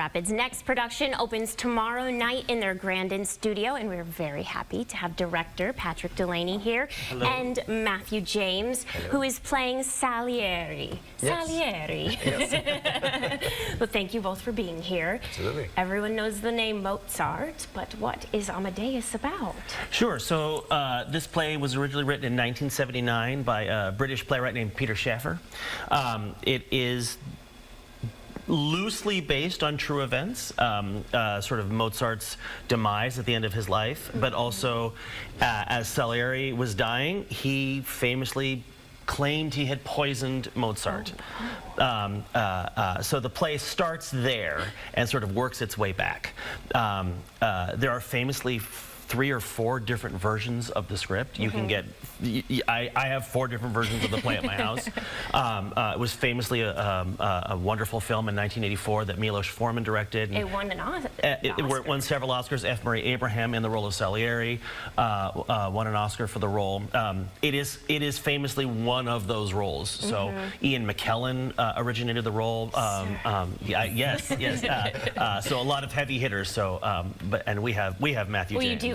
Rapids' next production opens tomorrow night in their Grandon studio, and we're very happy to have director Patrick DuLaney here. Hello. And Matthew James, who is playing Salieri. Yes. Salieri. Yes. Well, thank you both for being here. Absolutely. Everyone knows the name Mozart, but what is Amadeus about? Sure. So this play was originally written in 1979 by a British playwright named Peter Shaffer. It is loosely based on true events, sort of Mozart's demise at the end of his life, but also as Salieri was dying, he famously claimed he had poisoned Mozart. So the play starts there and sort of works its way back. There are famously 3 or 4 different versions of the script. You can get, I have 4 different versions of the play at my house. It was famously a wonderful film in 1984 that Milos Forman directed. It won an Oscar. It won several Oscars. F. Murray Abraham in the role of Salieri won an Oscar for the role. It is famously one of those roles. So Ian McKellen originated the role. Yes. So a lot of heavy hitters. So, and we have Matthew James. Well, you do.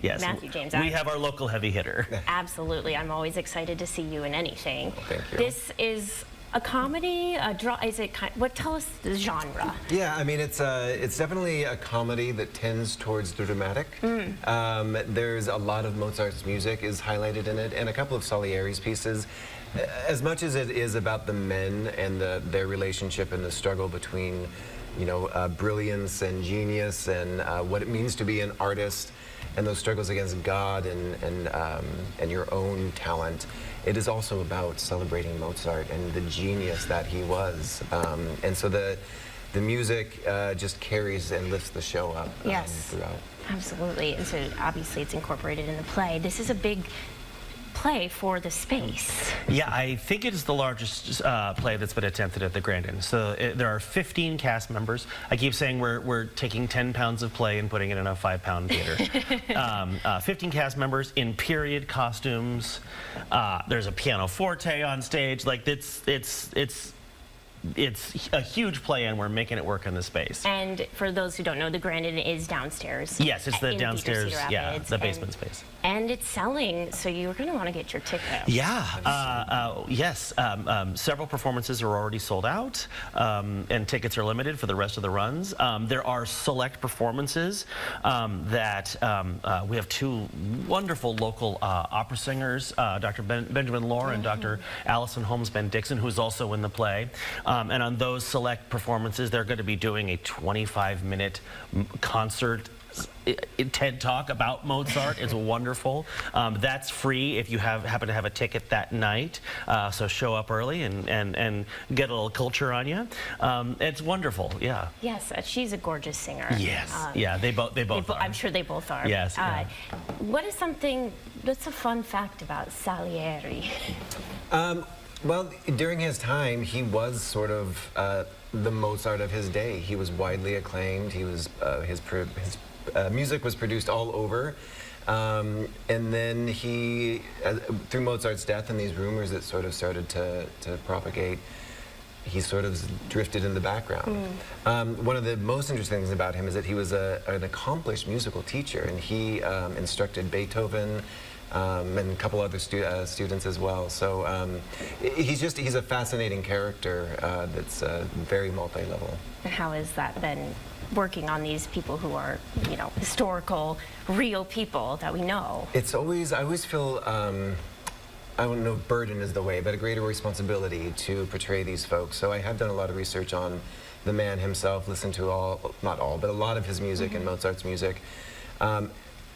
Yes, Matthew James. We have our local heavy hitter. Absolutely. I'm always excited to see you in anything. Thank you. This is a comedy, a drama. Is it tell us the genre? Yeah, I mean, it's definitely a comedy that tends towards the dramatic. There's a lot of Mozart's music is highlighted in it, and a couple of Salieri's pieces. As much as it is about the men and their relationship and the struggle between, you know, brilliance and genius and what it means to be an artist, and those struggles against God and your own talent. It is also about celebrating Mozart and the genius that he was. And so the music just carries and lifts the show up throughout. Absolutely. And so obviously it's incorporated in the play. This is a big play for the space. Yeah, I think it is the largest play that's been attempted at the Grandon. So there are 15 cast members. I keep saying we're taking 10 pounds of play and putting it in a 5-pound theater. 15 cast members in period costumes. There's a pianoforte on stage. Like it's a huge play, and we're making it work in the space. And for those who don't know, the Grandon is downstairs. Yes, it's the Cedar downstairs, yeah, Rapids, the basement space. And it's selling, so you're going to want to get your ticket. Yeah, yes. Several performances are already sold out, and tickets are limited for the rest of the runs. There are select performances that we have 2 wonderful local opera singers, Dr. Benjamin Lohr and Dr. Allison Holmes-Ben-Dixon, who's also in the play. And on those select performances, they're going to be doing a 25-minute concert TED Talk about Mozart. It's wonderful. That's free if you happen to have a ticket that night. So show up early and get a little culture on you. It's wonderful. Yeah. Yes, she's a gorgeous singer. Yes. Yeah. They both are. I'm sure they both are. Yes. Yeah. What's a fun fact about Salieri? Well, during his time, he was sort of the Mozart of his day. He was widely acclaimed. He was his music was produced all over, and then he, through Mozart's death and these rumors that sort of started to propagate, he sort of drifted in the background. One of the most interesting things about him is that he was an accomplished musical teacher, and he instructed Beethoven. And a couple other students as well. So he's a fascinating character that's very multi-level. How has that been working on these people who are, you know, historical, real people that we know? It's always, I always feel, I don't know if burden is the way, but a greater responsibility to portray these folks. So I have done a lot of research on the man himself, listened to not all, but a lot of his music and Mozart's music.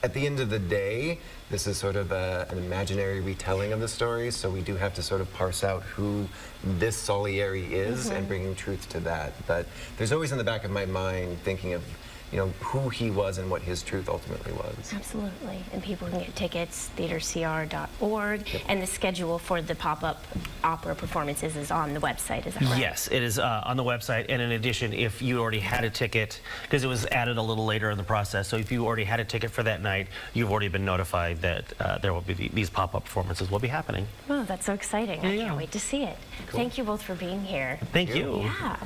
At the end of the day, this is sort of an imaginary retelling of the story, so we do have to sort of parse out who this Salieri is and bringing truth to that. But there's always in the back of my mind thinking of, you know, who he was and what his truth ultimately was. Absolutely. And people can get tickets, theatercr.org, and the schedule for the pop-up opera performances is on the website, is that right? Yes, it is on the website, and in addition, if you already had a ticket, because it was added a little later in the process, so if you already had a ticket for that night, you've already been notified that there will be these pop-up performances will be happening. Oh, that's so exciting. I can't wait to see it. Cool. Thank you both for being here. Thank you. Yeah.